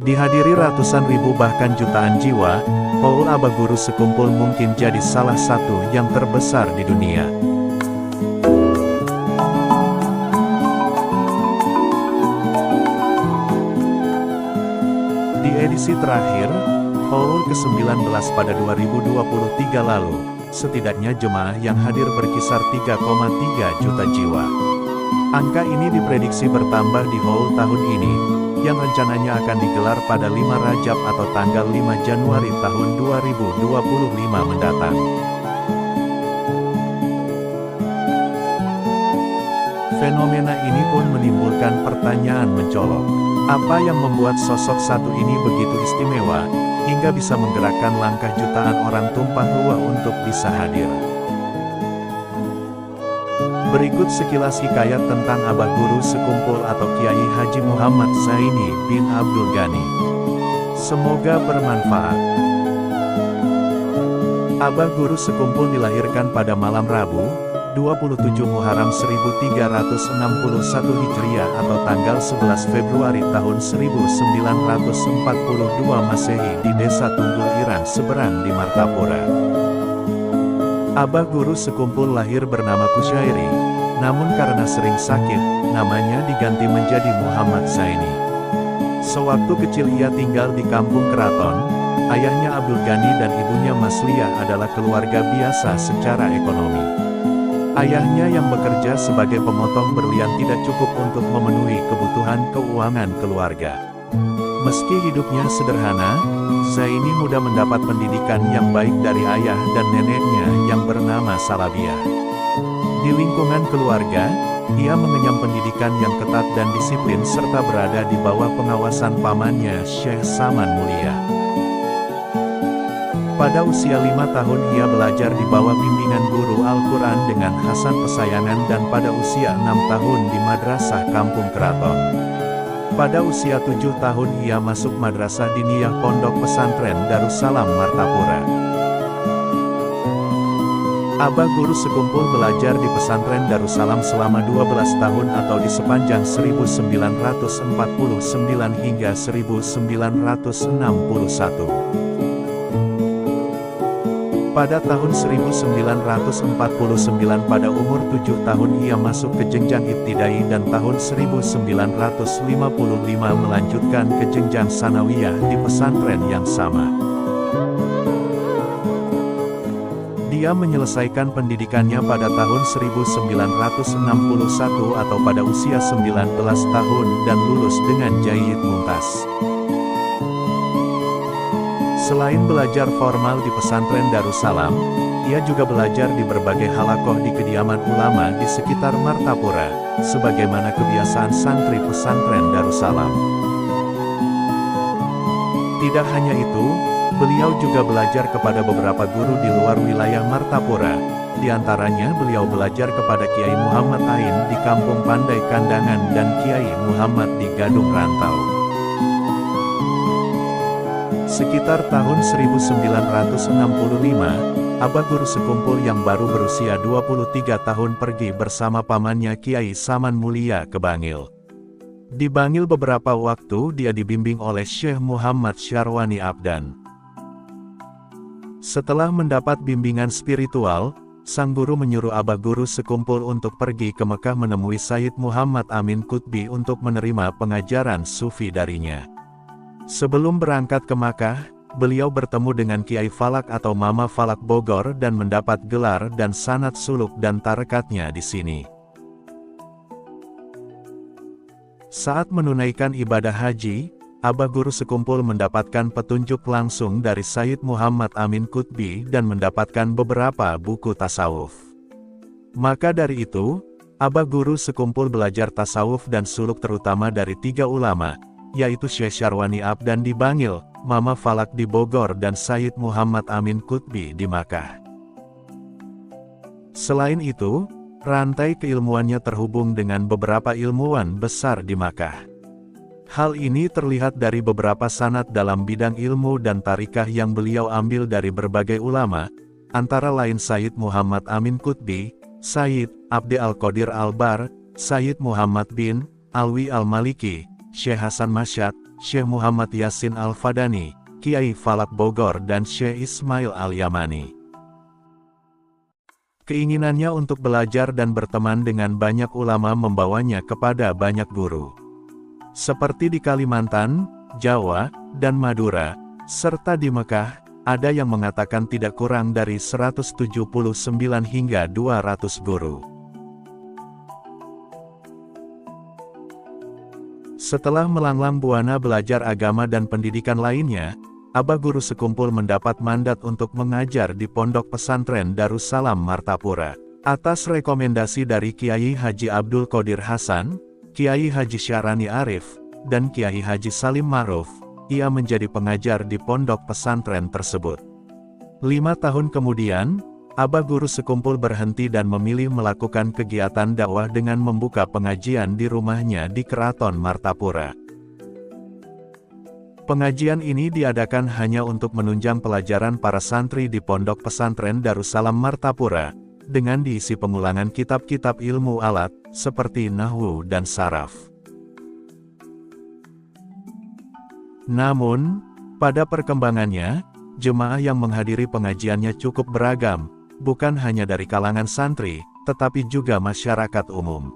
Dihadiri ratusan ribu bahkan jutaan jiwa, Haul Aba Guru Sekumpul mungkin jadi salah satu yang terbesar di dunia. Di edisi terakhir, Haul ke-19 pada 2023 lalu, setidaknya jemaah yang hadir berkisar 3,3 juta jiwa. Angka ini diprediksi bertambah di Haul tahun ini, yang rencananya akan digelar pada 5 Rajab atau tanggal 5 Januari tahun 2025 mendatang. Fenomena ini pun menimbulkan pertanyaan mencolok. Apa yang membuat sosok satu ini begitu istimewa, hingga bisa menggerakkan langkah jutaan orang tumpah ruah untuk bisa hadir? Berikut sekilas hikayat tentang Abah Guru Sekumpul atau Kiai Haji Muhammad Zaini bin Abdul Ghani. Semoga bermanfaat. Abah Guru Sekumpul dilahirkan pada malam Rabu, 27 Muharram 1361 Hijriah atau tanggal 11 Februari tahun 1942 Masehi di Desa Tunggul Irang Seberang di Martapura. Abah Guru Sekumpul lahir bernama Kusyairi, namun karena sering sakit, namanya diganti menjadi Muhammad Zaini. Sewaktu kecil ia tinggal di kampung keraton, ayahnya Abdul Ghani dan ibunya Masliah adalah keluarga biasa secara ekonomi. Ayahnya yang bekerja sebagai pemotong berlian tidak cukup untuk memenuhi kebutuhan keuangan keluarga. Meski hidupnya sederhana, Zaini mudah mendapat pendidikan yang baik dari ayah dan neneknya yang bernama Salabiah. Di lingkungan keluarga, ia mengenyam pendidikan yang ketat dan disiplin serta berada di bawah pengawasan pamannya Syekh Saman Mulia. Pada usia 5 tahun ia belajar di bawah bimbingan guru Al-Quran dengan Hasan Pesayangan dan pada usia 6 tahun di Madrasah Kampung Keraton. Pada usia 7 tahun ia masuk Madrasah Diniyah Pondok Pesantren Darussalam Martapura. Abah Guru Sekumpul belajar di pesantren Darussalam selama 12 tahun atau di sepanjang 1949 hingga 1961. Pada tahun 1949 pada umur 7 tahun ia masuk ke jenjang ibtidai dan tahun 1955 melanjutkan ke jenjang sanawiyah di pesantren yang sama. Dia menyelesaikan pendidikannya pada tahun 1961 atau pada usia 19 tahun dan lulus dengan Jayyid Mumtaz. Selain belajar formal di pesantren Darussalam, ia juga belajar di berbagai halakoh di kediaman ulama di sekitar Martapura, sebagaimana kebiasaan santri pesantren Darussalam. Tidak hanya itu, beliau juga belajar kepada beberapa guru di luar wilayah Martapura, di antaranya beliau belajar kepada Kiai Muhammad Ain di Kampung Pandai Kandangan dan Kiai Muhammad di Gadung Rantau. Sekitar tahun 1965, Abah Guru Sekumpul yang baru berusia 23 tahun pergi bersama pamannya Kiai Saman Mulia ke Bangil. Di Bangil beberapa waktu dia dibimbing oleh Syekh Muhammad Syarwani Abdan. Setelah mendapat bimbingan spiritual, sang guru menyuruh Abah Guru Sekumpul untuk pergi ke Mekah menemui Sayyid Muhammad Amin Qutbi untuk menerima pengajaran sufi darinya. Sebelum berangkat ke Makkah, beliau bertemu dengan Kiai Falak atau Mama Falak Bogor dan mendapat gelar dan sanad suluk dan tarekatnya di sini. Saat menunaikan ibadah haji, Abah Guru Sekumpul mendapatkan petunjuk langsung dari Sayyid Muhammad Amin Qutbi dan mendapatkan beberapa buku tasawuf. Maka dari itu, Abah Guru Sekumpul belajar tasawuf dan suluk terutama dari 3 ulama, yaitu Syekh Syarwani Abdan di Bangil, Mama Falak di Bogor dan Sayyid Muhammad Amin Qutbi di Makkah. Selain itu, rantai keilmuannya terhubung dengan beberapa ilmuwan besar di Makkah. Hal ini terlihat dari beberapa sanad dalam bidang ilmu dan tarikah yang beliau ambil dari berbagai ulama, antara lain Sayyid Muhammad Amin Qutbi, Sayyid Abdi Al-Qadir Al-Bar, Sayyid Muhammad bin Alwi Al-Maliki, Syekh Hasan Masyad, Syekh Muhammad Yasin Al-Fadani, Kiai Falak Bogor dan Syekh Ismail Al-Yamani. Keinginannya untuk belajar dan berteman dengan banyak ulama membawanya kepada banyak guru. Seperti di Kalimantan, Jawa, dan Madura, serta di Mekah, ada yang mengatakan tidak kurang dari 179 hingga 200 guru. Setelah melanglang buana belajar agama dan pendidikan lainnya, Abah Guru Sekumpul mendapat mandat untuk mengajar di Pondok Pesantren Darussalam Martapura. Atas rekomendasi dari Kiai Haji Abdul Qodir Hasan, Kiai Haji Syarani Arif, dan Kiai Haji Salim Ma'ruf, ia menjadi pengajar di pondok pesantren tersebut. 5 tahun kemudian, Abah Guru Sekumpul berhenti dan memilih melakukan kegiatan dakwah dengan membuka pengajian di rumahnya di Keraton Martapura. Pengajian ini diadakan hanya untuk menunjang pelajaran para santri di pondok pesantren Darussalam Martapura, dengan diisi pengulangan kitab-kitab ilmu alat, seperti nahwu dan saraf. Namun, pada perkembangannya, jemaah yang menghadiri pengajiannya cukup beragam, bukan hanya dari kalangan santri, tetapi juga masyarakat umum.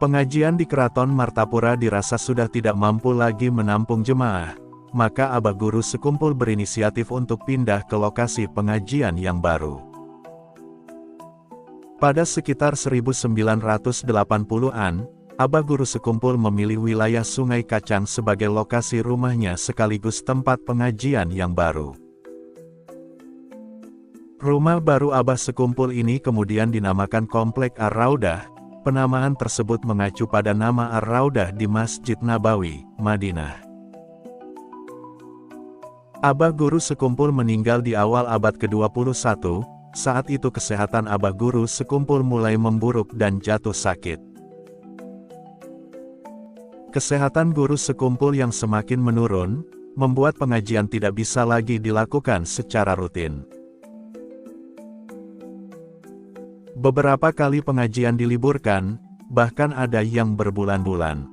Pengajian di Keraton Martapura dirasa sudah tidak mampu lagi menampung jemaah, maka Abah Guru Sekumpul berinisiatif untuk pindah ke lokasi pengajian yang baru. Pada sekitar 1980-an, Abah Guru Sekumpul memilih wilayah Sungai Kacang sebagai lokasi rumahnya sekaligus tempat pengajian yang baru. Rumah baru Abah Sekumpul ini kemudian dinamakan Komplek Ar-Raudah. Penamaan tersebut mengacu pada nama Ar-Raudah di Masjid Nabawi, Madinah. Abah Guru Sekumpul meninggal di awal abad ke-21, saat itu kesehatan Abah Guru Sekumpul mulai memburuk dan jatuh sakit. Kesehatan Guru Sekumpul yang semakin menurun, membuat pengajian tidak bisa lagi dilakukan secara rutin. Beberapa kali pengajian diliburkan, bahkan ada yang berbulan-bulan.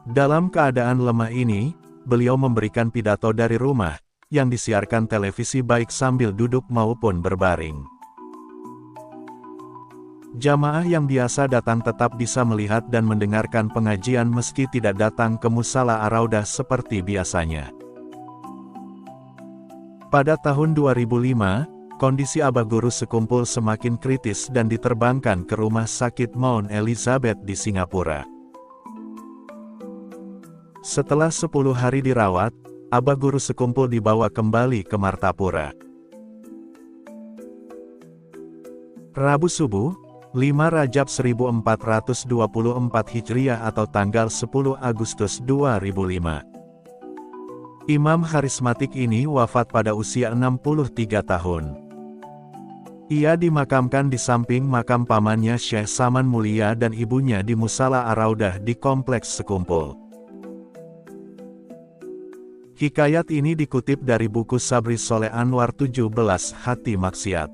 Dalam keadaan lemah ini, beliau memberikan pidato dari rumah, yang disiarkan televisi baik sambil duduk maupun berbaring. Jamaah yang biasa datang tetap bisa melihat dan mendengarkan pengajian meski tidak datang ke Musala Ar-Raudah seperti biasanya. Pada tahun 2005, kondisi Abah Guru Sekumpul semakin kritis dan diterbangkan ke Rumah Sakit Mount Elizabeth di Singapura. Setelah 10 hari dirawat, Abah Guru Sekumpul dibawa kembali ke Martapura. Rabu subuh, 5 Rajab 1424 Hijriah atau tanggal 10 Agustus 2005. Imam karismatik ini wafat pada usia 63 tahun. Ia dimakamkan di samping makam pamannya Syekh Saman Mulia dan ibunya di Musala Ar-Raudah di Kompleks Sekumpul. Hikayat ini dikutip dari buku Sabri Soleh Anwar 17 Hati Maksiat.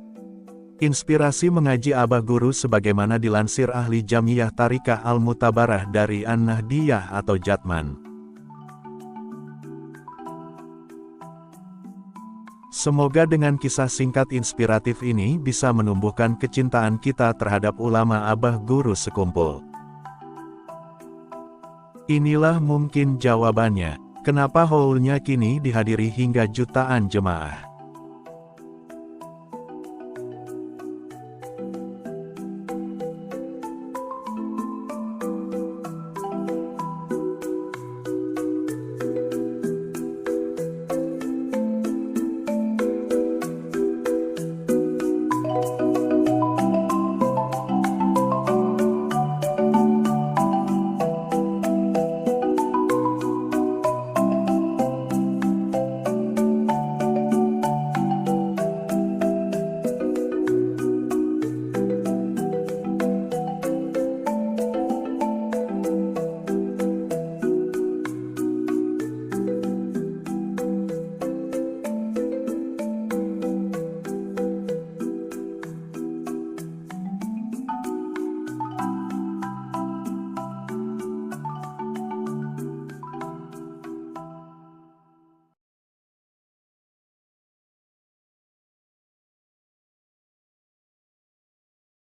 Inspirasi mengaji Abah Guru sebagaimana dilansir ahli Jamiyah Tarikah Al-Mutabarah dari An-Nahdiyah atau Jatman. Semoga dengan kisah singkat inspiratif ini bisa menumbuhkan kecintaan kita terhadap ulama Abah Guru Sekumpul. Inilah mungkin jawabannya, kenapa haulnya kini dihadiri hingga jutaan jemaah.